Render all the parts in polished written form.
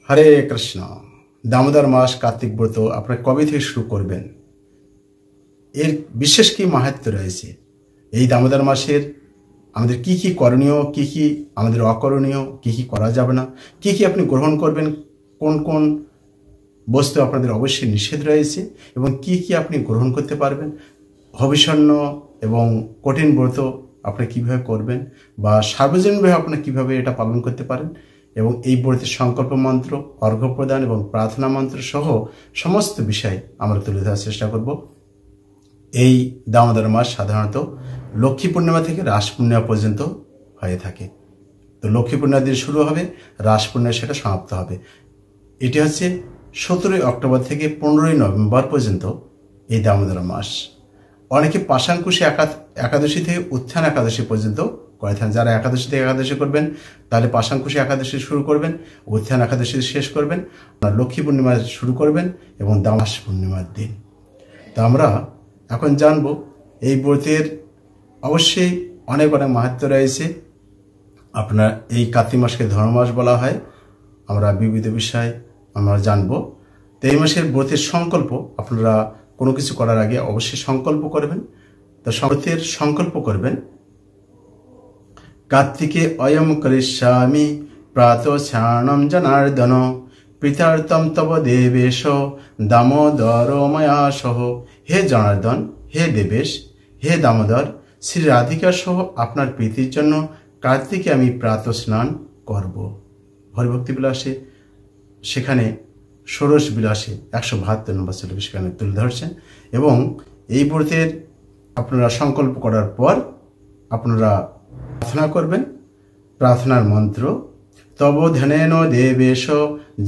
হরে কৃষ্ণ। দামোদর মাস কার্তিক ব্রত আপনারা কবে থেকে শুরু করবেন? এর বিশেষ কি মাহাত্ম্য রয়েছে? এই দামোদর মাসের আমাদের কি কি করণীয়, কি কি আমাদের অকরণীয়, কি কি করা যাবে না, কি কি আপনি গ্রহণ করবেন, কোন কোন বস্তু আপনাদের অবশ্যই নিষেধ রয়েছে এবং কি কি আপনি গ্রহণ করতে পারবেন, হবিষণ্য এবং কঠিন ব্রত আপনি কিভাবে করবেন বা সার্বজনীনভাবে আপনি কিভাবে এটা পালন করতে পারেন এবং এই ব্রতের সংকল্প মন্ত্র, অর্ঘ্য প্রদান এবং প্রার্থনা মন্ত্র সহ সমস্ত বিষয় আমরা তুলে ধরার চেষ্টা করব। এই দামোদর মাস সাধারণত লক্ষ্মী পূর্ণিমা থেকে রাস পূর্ণিমা পর্যন্ত হয়ে থাকে। তো লক্ষ্মী পূর্ণিমা দিন শুরু হবে, রাস পূর্ণিমা সেটা সমাপ্ত হবে। এটি হচ্ছে 17 অক্টোবর থেকে 15 নভেম্বর পর্যন্ত এই দামোদর মাস। অনেকে পাশাঙ্কুশী একাদশী থেকে উত্থান একাদশী পর্যন্ত করে থাকেন। যারা একাদশী থেকে একাদশী করবেন তাহলে পাশাঙ্কুশী একাদশী শুরু করবেন, উত্থান একাদশী শেষ করবেন, আপনার লক্ষ্মী পূর্ণিমা শুরু করবেন এবং দামাস পূর্ণিমার দিন। তো আমরা এখন জানব এই ব্রতের অবশ্যই অনেক অনেক মাহাত্ম্য রয়েছে। আপনার এই কার্তিক মাসকে ধর্মমাস বলা হয়। আমরা বিবিধ বিষয় আমরা জানব। তো এই মাসের ব্রতের সংকল্প, আপনারা কোনো কিছু করার আগে অবশ্যই সংকল্প করবেন। তো ব্রতের সংকল্প করবেন, কার্তিকে অয়ম করিষ্যামি প্রাতঃস্নানম জনার্দন প্রীতার্থম তব দেবেশ দামোদর ময়া সহ। হে জনার্দন, হে দেবেশ, হে দামোদর, শ্রী রাধিকা সহ আপনার প্রীতির জন্য কার্তিকে আমি প্রাতঃ স্নান করব। হরিভক্তি বিলাসে সেখানে ষোড়শ বিলাসে 172 নম্বর শ্লোকে সেখানে তুলে ধরছেন। এবং এই ব্রতের আপনারা সংকল্প করার পর আপনারা প্রার্থনা করবেন। প্রার্থনার মন্ত্র, তব ধ্যানেন দেবেশ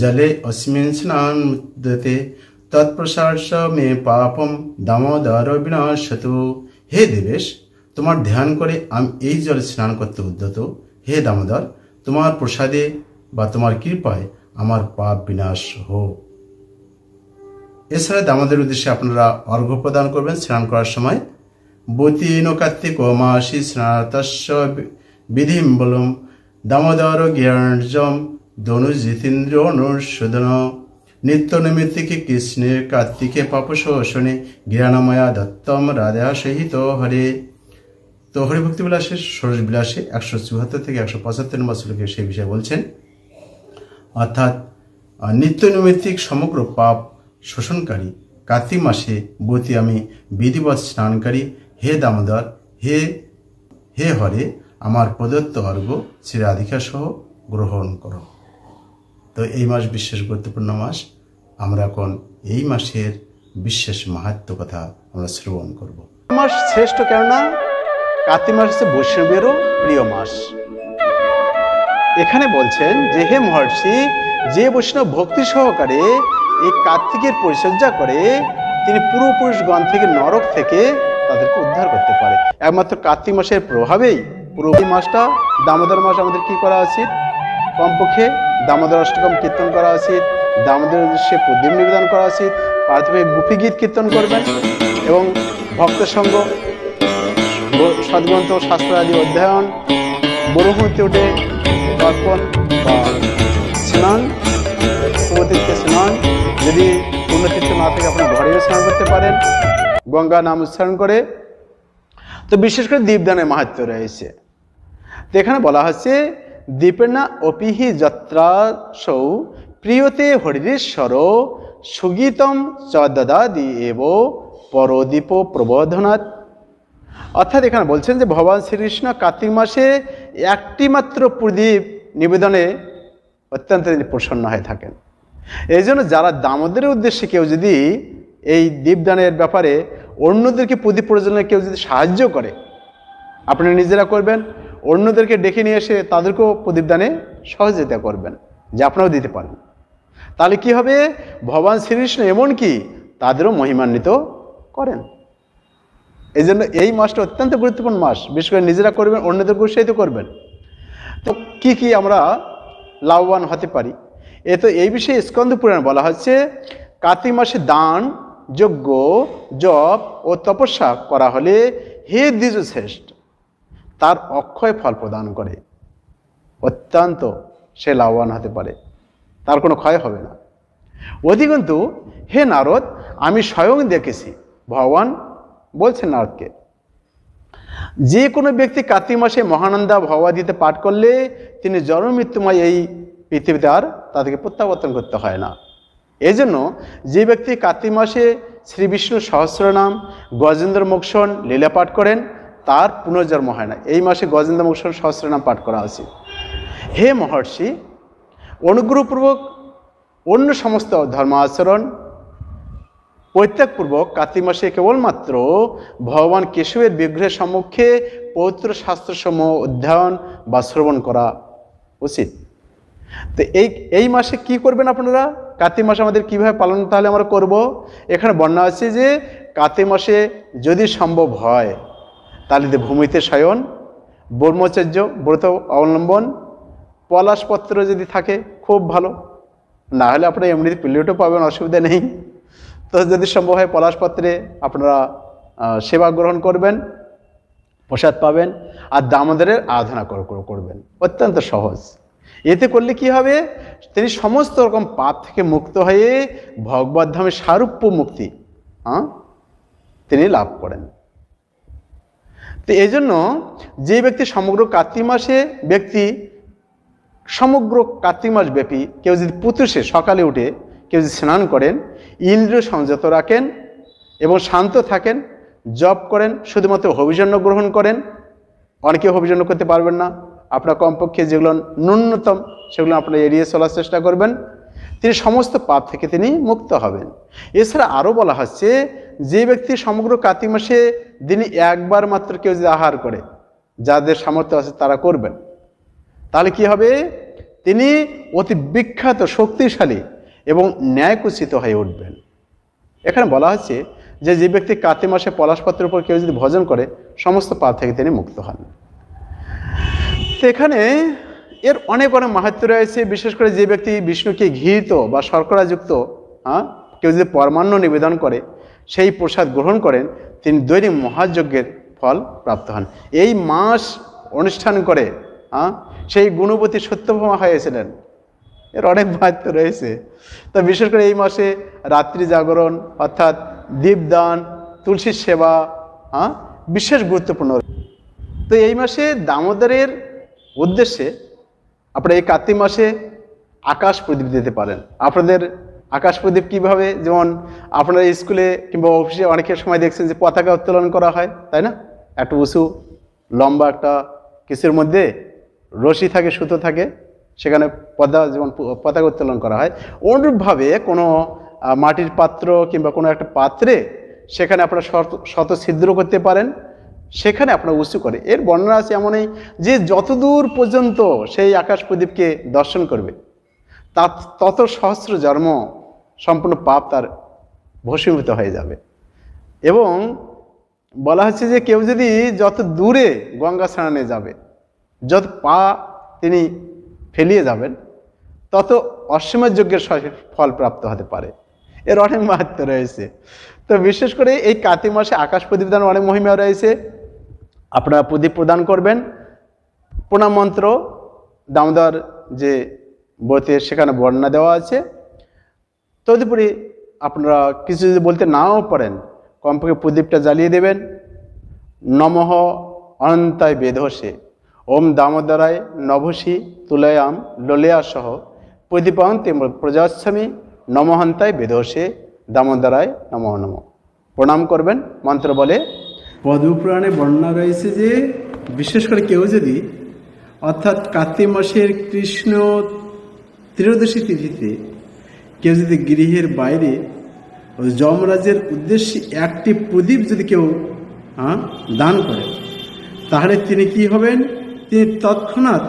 জলে অস্মিন স্নান মুদ্যতে তৎপ্রসার্ষ মে পাপম দামোদর বিনাশতু। হে দেবেশ, তোমার ধ্যান করে আমি এই জলে স্নান করতে উদ্যত। হে দামোদর, তোমার প্রসাদে বা তোমার কৃপায় আমার পাপ বিনাশ হোক। এছাড়া দামোদরের উদ্দেশ্যে আপনারা অর্ঘ্য প্রদান করবেন স্নান করার সময়। বতীন কার্তিক মাসি স্নাতস্য বিধিম বলম দামোদর জ্ঞানজম ধনুজিতেন্দ্র অনুসূদন নিত্য নৈমিত্তিকে কৃষ্ণের কার্তিকে পাপশোষণে জ্ঞানময়া দত্তম রাধা সহিত হরে। তো হরিভক্তি বিলাসের ষোড়শ বিলাসে 174 থেকে 175 নম্বর শ্লোকে সেই বিষয়ে বলছেন। অর্থাৎ নিত্য নৈমিত্তিক সমগ্র পাপ শোষণকারী কার্তিক মাসে বতী আমি বিধিবৎ স্নানকারী হে দামোদর, হে হে হরে, আমার প্রদত্ত অর্ঘ্য শ্রী রাধিকা সহ গ্রহণ করো। তো এই মাস বিশেষ গুরুত্বপূর্ণ মাস। আমরা এখন এই মাসের বিশেষ মাহাত্ম্য কথা আমরা শ্রবণ করব। মাস শ্রেষ্ঠ, কেননা কার্তিক মাস হচ্ছে বৈষ্ণবেরও প্রিয় মাস। এখানে বলছেন যে হে মহর্ষি, যে বৈষ্ণব ভক্তি সহকারে এই কার্তিকের পরিচর্যা করে তিনি পূর্বপুরুষগণ থেকে নরক থেকে তাদেরকে উদ্ধার করতে পারে। একমাত্র কার্তিক মাসের প্রভাবেই পুরো এই মাসটা দামোদর মাস আমাদের কি করা উচিত? কমপক্ষে দামোদর অষ্টকম কীর্তন করা উচিত, দামোদর উদ্দেশ্যে প্রদীপ নিবেদন করা উচিত, প্রাথমিক গুপি গীত কীর্তন করবেন এবং ভক্ত সঙ্গ, সদ্গ্রন্থ শাস্ত্র আদি অধ্যয়ন, ব্রহ্মতে উঠে তর্পণ বা স্নান, শুভতীর্থে স্নান, যদি পুণ্যতীর্থ না থেকে আপনি ঘরেও স্নান করতে পারেন গঙ্গা নাম উচ্চারণ করে। তো বিশেষ করে দীপদানের মাহাত্ম্য রয়েছে। তো এখানে বলা হচ্ছে দীপেনা অপিহি যাত্রাসৌ প্রিয়তে হরিশ্বর সুগীতম চদাদি এব পরদীপ প্রবোধনাথ। অর্থাৎ এখানে বলছেন যে ভগবান শ্রীকৃষ্ণ কার্তিক মাসে একটি মাত্র প্রদীপ নিবেদনে অত্যন্ত প্রসন্ন হয়ে থাকেন। এই জন্য যারা দামোদরের উদ্দেশ্যে কেউ যদি এই দীপদানের ব্যাপারে অন্যদেরকে প্রদীপ প্রজ্বলনে কেউ যদি সাহায্য করে, আপনারা নিজেরা করবেন, অন্যদেরকে ডেকে নিয়ে এসে তাদেরকেও প্রদীপদানে সহযোগিতা করবেন যে আপনারাও দিতে পারেন। তাহলে কি হবে? ভগবান শ্রীকৃষ্ণ এমনকি তাদেরও মহিমান্বিত করেন। এই জন্য এই মাসটা অত্যন্ত গুরুত্বপূর্ণ মাস। বিশেষ করে নিজেরা করবেন, অন্যদেরকে উৎসাহিত করবেন। তো কি কি আমরা লাভবান হতে পারি? তো এই বিষয়ে স্কন্দ পুরাণে বলা হচ্ছে কার্তিক মাসে দান, যজ্ঞ, জপ ও তপস্যা করা হলে হে দ্বিজশ্রেষ্ঠ তার অক্ষয় ফল প্রদান করে, অত্যন্ত সে লাভবান হতে পারে। তার কোনো ক্ষয় হবে না। অধিকন্তু হে নারদ, আমি স্বয়ং দেখেছি, ভগবান বলছেন নারদকে, যে কোনো ব্যক্তি কার্তিক মাসে মহানন্দা ভগবদ্গীতা পাঠ করলে তিনি জন্ম মৃত্যুময় এই পৃথিবীতে আর তাদেরকে প্রত্যাবর্তন করতে হয় না। এই জন্য যে ব্যক্তি কার্তিক মাসে শ্রী বিষ্ণু সহস্রনাম গজেন্দ্র মোক্ষণ লীলা পাঠ করেন তার পুনর্জন্ম হয় না। এই মাসে গজেন্দ্র মোক্ষণ সহস্রনাম পাঠ করা উচিত। হে মহর্ষি, অনুগ্রহপূর্বক অন্য সমস্ত ধর্ম আচরণ পরিত্যাগপূর্বক কার্তিক মাসে কেবলমাত্র ভগবান কেশবের বিগ্রহের সম্মুখে পবিত্র শাস্ত্রসমূহ অধ্যয়ন বা শ্রবণ করা উচিত। তো এই মাসে কি করবেন আপনারা? কার্তিক মাসে আমাদের কিভাবে পালন তাহলে আমরা করব? এখানে বর্ণনা আছে যে কার্তিক মাসে যদি সম্ভব হয় তাহলে ভূমিতে শয়ন, ব্রহ্মচর্য ব্রত অবলম্বন, পলাশপত্র যদি থাকে খুব ভালো, না হলে আপনারা এমনিতে প্লেটও পাবেন, অসুবিধা নেই। তো যদি সম্ভব হয় পলাশপত্রে আপনারা সেবা গ্রহণ করবেন, প্রসাদ পাবেন, আর দামোদরের আরাধনা করবেন। অত্যন্ত সহজ। এতে করলে কি হবে? তিনি সমস্ত রকম পাপ থেকে মুক্ত হয়ে ভগবদ্ধামে সারূপ্য মুক্তি তিনি লাভ করেন। তো এই জন্য যে ব্যক্তি সমগ্র কার্তিক মাসে সমগ্র কার্তিক মাস ব্যাপী কেউ যদি পুতুষে সকালে উঠে কেউ যদি স্নান করেন, ইন্দ্রিয় সংযত রাখেন এবং শান্ত থাকেন, জপ করেন, শুধুমাত্র হবিজন্য গ্রহণ করেন, অনেকে হবিজন্য করতে পারবেন না, আপনার কমপক্ষে যেগুলো ন্যূনতম সেগুলো আপনারা এড়িয়ে চলার চেষ্টা করবেন, তিনি সমস্ত পাপ থেকে তিনি মুক্ত হবেন। এছাড়া আরও বলা হচ্ছে যে ব্যক্তি সমগ্র কার্তিক মাসে দিনে একবার মাত্র কেউ যদি আহার করে, যাদের সামর্থ্য আছে তারা করবেন, তাহলে কি হবে? তিনি অতি বিখ্যাত, শক্তিশালী এবং ন্যায়কুচিত হয়ে উঠবেন। এখানে বলা হচ্ছে যে ব্যক্তি কার্তিক মাসে পলাশপত্রের উপর কেউ যদি ভজন করে সমস্ত পাপ থেকে তিনি মুক্ত হন। তো এখানে এর অনেক মাহাত্ম্য রয়েছে। বিশেষ করে যে ব্যক্তি বিষ্ণুকে ঘৃত বা শর্করাযুক্ত কেউ যদি পরমান্ন নিবেদন করে, সেই প্রসাদ গ্রহণ করেন, তিনি দৈনিক মহাযজ্ঞের ফল প্রাপ্ত হন। এই মাস অনুষ্ঠান করে সেই গুণবতী সত্যভামা হয়েছিলেন। এর অনেক মাহাত্ম্য রয়েছে। তো বিশেষ করে এই মাসে রাত্রি জাগরণ অর্থাৎ দীপদান, তুলসীর সেবা বিশেষ গুরুত্বপূর্ণ। তো এই মাসে দামোদরের উদ্দেশ্যে আপনারা এই কার্তিক মাসে আকাশ প্রদীপ দিতে পারেন। আপনাদের আকাশ প্রদীপ কীভাবে? যেমন আপনারা স্কুলে কিংবা অফিসে অনেকের সময় দেখছেন যে পতাকা উত্তোলন করা হয়, তাই না? একটা উঁচু লম্বা একটা কিছুর মধ্যে রশি থাকে, সুতো থাকে, সেখানে যেমন পতাকা উত্তোলন করা হয়, অনুরূপভাবে কোনো মাটির পাত্র কিংবা কোনো একটা পাত্রে সেখানে আপনারা শত ছিদ্র করতে পারেন, সেখানে আপনারা উঁচু করে। এর বর্ণনা আছে এমনই যে যতদূর পর্যন্ত সেই আকাশ প্রদীপকে দর্শন করবে তত সহস্র জন্ম সম্পূর্ণ পাপ তার ভস্মীভূত হয়ে যাবে। এবং বলা হচ্ছে যে কেউ যদি যত দূরে গঙ্গা স্নানে যাবে, যত পা তিনি ফেলিয়ে যাবেন, তত অশ্বমেধ যজ্ঞের ফল প্রাপ্ত হতে পারে। এর অনেক মাহাত্ম্য রয়েছে। তো বিশেষ করে এই কার্তিক মাসে আকাশ প্রদীপ দানের অনেক মহিমা রয়েছে। আপনারা প্রদীপ প্রদান করবেন। প্রণাম মন্ত্র দামোদর যে বইতে সেখানে বর্ণনা দেওয়া আছে। তদুপরি আপনারা কিছু যদি বলতে নাও পারেন, কমপক্ষে প্রদীপটা জ্বালিয়ে দেবেন। নমঃ অনন্তায় বেদহসে ওম দামোদরায় নভসী তুলয়াম লোলেয়া সহ প্রদীপান্তে প্রজাস্বামী নমহন্তায় বেদহসে দামোদরায় নমঃ নমঃ প্রণাম করবেন মন্ত্র বলে। পদ্মপুরাণে বর্ণনা রয়েছে যে বিশেষ করে কেউ যদি অর্থাৎ কার্তিক মাসের কৃষ্ণ ত্রয়োদশী তিথিতে কেউ যদি গৃহের বাইরে যমরাজের উদ্দেশ্যে একটি প্রদীপ যদি কেউ দান করে, তাহলে তিনি কি হবেন? তিনি তৎক্ষণাৎ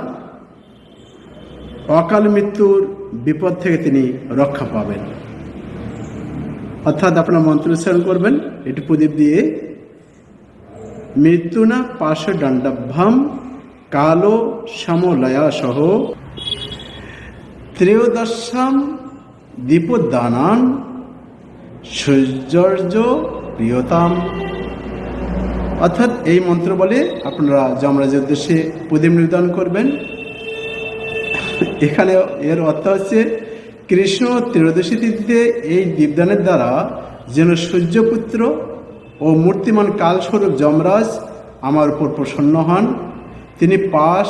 অকাল মৃত্যুর বিপদ থেকে তিনি রক্ষা পাবেন। অর্থাৎ আপনার মন্ত্র উচ্চারণ করবেন এটি প্রদীপ দিয়ে, মৃত্যু না পাশ দণ্ডাভ্যাম কালো সমলয়া সহ ত্রয়োদশাম দীপদানান সৌর্য প্রিয়তাম। অর্থাৎ এই মন্ত্র বলে আপনারা যমরাজের উদ্দেশ্যে প্রদীপ নিবেদন করবেন। এখানে এর অর্থ হচ্ছে কৃষ্ণ ত্রয়োদশী তিথিতে এই দীপদানের দ্বারা যেন সূর্যপুত্র ও মূর্তিমান কালস্বরূপ যমরাজ আমার উপর প্রসন্ন হন। তিনি পাশ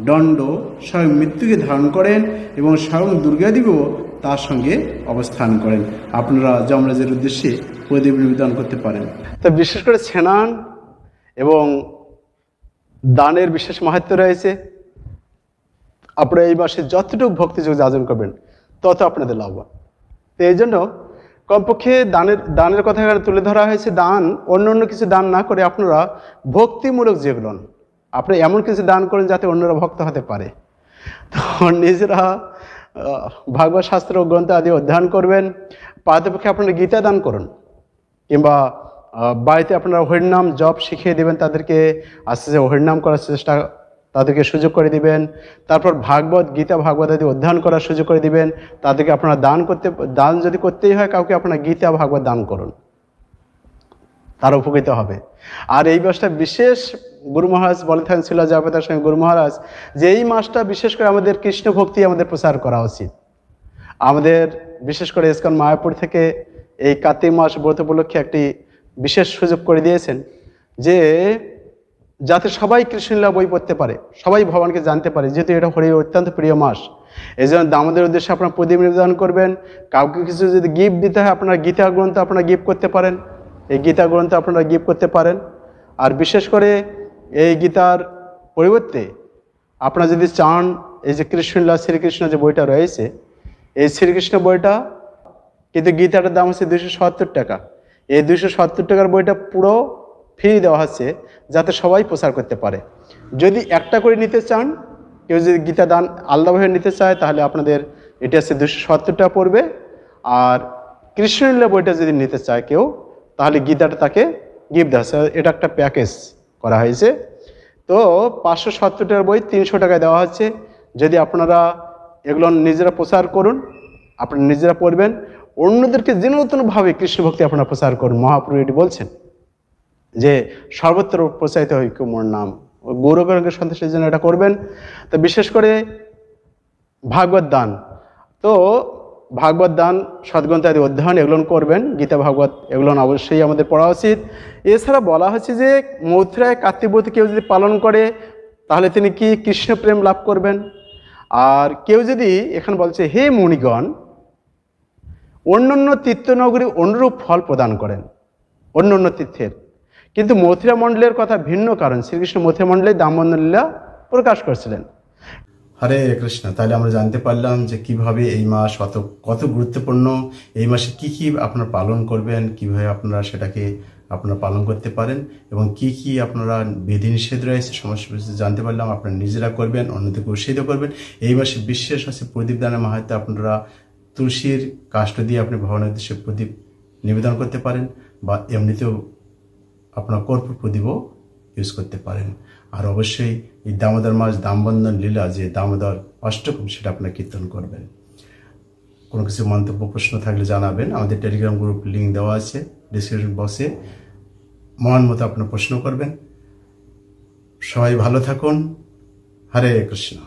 দণ্ড স্বয়ং মৃত্যুকে ধারণ করেন এবং স্বয়ং দুর্গাদেবীও তার সঙ্গে অবস্থান করেন। আপনারা যমরাজের উদ্দেশ্যে প্রদীপ নিবেদন করতে পারেন। তো বিশেষ করে স্নান এবং দানের বিশেষ মাহাত্ম্য রয়েছে। আপনারা এই মাসে যতটুকু ভক্তিযোগ যাজন করবেন তত আপনাদের লাভবান। তো এই জন্য কমপক্ষে দানের কথা এখানে তুলে ধরা হয়েছে। দান অন্য কিছু দান না করে আপনারা ভক্তিমূলক যেগুলো আপনি এমন কিছু দান করেন যাতে অন্যরা ভক্ত হতে পারে। তো নিজেরা ভাগবত শাস্ত্র গ্রন্থ আদি অধ্যয়ন করবেন। পারতপক্ষে আপনারা গীতা দান করুন, কিংবা বাড়িতে আপনারা হরিনাম জপ শিখিয়ে দেবেন, তাদেরকে আস্তে আস্তে হরিনাম করার চেষ্টা তাদেরকে সুযোগ করে দিবেন। তারপর ভাগবত গীতা ভাগবত আদি অধ্যয়ন করার সুযোগ করে দিবেন। তাদেরকে আপনারা দান যদি করতেই হয় কাউকে আপনারা গীতা ভাগবত দান করুন, তারা উপকৃত হবে। আর এই মাসটা বিশেষ গুরু মহারাজ বলে থাকেন ছিল জয়প্রতাপ স্বামী গুরু মহারাজ যে এই মাসটা বিশেষ করে আমাদের কৃষ্ণ ভক্তি আমাদের প্রচার করা উচিত। আমাদের বিশেষ করে ইসকন মায়াপুর থেকে এই কার্তিক মাস ব্রত উপলক্ষে একটি বিশেষ সুযোগ করে দিয়েছেন যে যাতে সবাই কৃষ্ণলীলা বই পড়তে পারে, সবাই ভগবানকে জানতে পারে, যেহেতু এটা হরির অত্যন্ত প্রিয় মাস। এই জন্য দামোদর উদ্দেশ্যে আপনারা প্রদীপ নিবেদন করবেন। কাউকে কিছু যদি গিফট দিতে হয় আপনারা গীতা গ্রন্থ আপনারা গিফট করতে পারেন, এই গীতা গ্রন্থ আপনারা গিফট করতে পারেন। আর বিশেষ করে এই গীতার পরিবর্তে আপনারা যদি চান এই যে কৃষ্ণলীলা শ্রীকৃষ্ণ যে বইটা রয়েছে, এই শ্রীকৃষ্ণ বইটা কিন্তু গীতাটার দাম হচ্ছে 270 টাকা। এই 270 টাকার বইটা পুরো ফ্রি দেওয়া হচ্ছে যাতে সবাই প্রচার করতে পারে। যদি একটা করে নিতে চান, কেউ যদি গীতা দান আলাদাভাবে নিতে চায় তাহলে আপনাদের এটা হচ্ছে 270 টাকা পড়বে। আর কৃষ্ণলীলা বইটা যদি নিতে চায় কেউ তাহলে গীতাটা তাকে গিফট দেওয়া হচ্ছে। এটা একটা প্যাকেজ করা হয়েছে। তো 570 টাকার বই 300 টাকায় দেওয়া হচ্ছে। যদি আপনারা এগুলো নিজেরা প্রচার করুন, আপনারা নিজেরা পড়বেন, অন্যদেরকে যে নতুনভাবে কৃষ্ণ ভক্তি আপনারা প্রচার করুন। মহাপ্রভু এটি বলছেন যে সর্বত্র প্রচারিত হইক মোর নাম, গৌরবের সন্তুষ্টির জন্য এটা করবেন। তো বিশেষ করে ভাগবত দান, তো ভাগবত দান সদ্গ্রন্থ আদি অধ্যয়ন এগুলো করবেন, গীতা ভাগবত এগুলো অবশ্যই আমাদের পড়া উচিত। এছাড়া বলা হচ্ছে যে মথুরায় কার্তিক ব্রত কেউ যদি পালন করে তাহলে তিনি কি কৃষ্ণ প্রেম লাভ করবেন। আর কেউ যদি এখানে বলছে হে মুনিগণ অন্যান্য তীর্থনগরী অনুরূপ ফল প্রদান করেন অন্যান্য তীর্থের, কিন্তু মথুরা মণ্ডলের কথা ভিন্ন, কারণ শ্রীকৃষ্ণ মথুরা মণ্ডলে দামোদর লীলা প্রকাশ করছিলেন। হরে কৃষ্ণ। তাহলে আমরা জানতে পারলাম যে কিভাবে এই মাস কত গুরুত্বপূর্ণ, এই মাসে কি কি আপনারা পালন করবেন, কিভাবে আপনারা সেটাকে আপনারা পালন করতে পারেন এবং কি কি আপনারা বিধিনিষেধ রয়েছে সমস্ত কিছু জানতে পারলাম। আপনারা নিজেরা করবেন, অন্যদেরকে উৎসাহিত করবেন। এই মাসে বিশেষ হচ্ছে প্রদীপ দানের মাহাত্ম্য। আপনারা তুলসীর কাষ্ঠ দিয়ে আপনি ভগবানের উদ্দেশ্যে প্রদীপ নিবেদন করতে পারেন, বা এমনিতেও আপনার কর্পূর প্রদীপও ইউজ করতে পারেন। আর অবশ্যই এই দামোদর মাস দামবন্ধন লীলা যে দামোদর অষ্টকম সেটা আপনারা কীর্তন করবেন। কোনো কিছু মন্তব্য প্রশ্ন থাকলে জানাবেন, আমাদের টেলিগ্রাম গ্রুপ লিঙ্ক দেওয়া আছে ডিসক্রিপশন বক্সে, মন মতো আপনার প্রশ্ন করবেন। সবাই ভালো থাকুন। হরে কৃষ্ণ।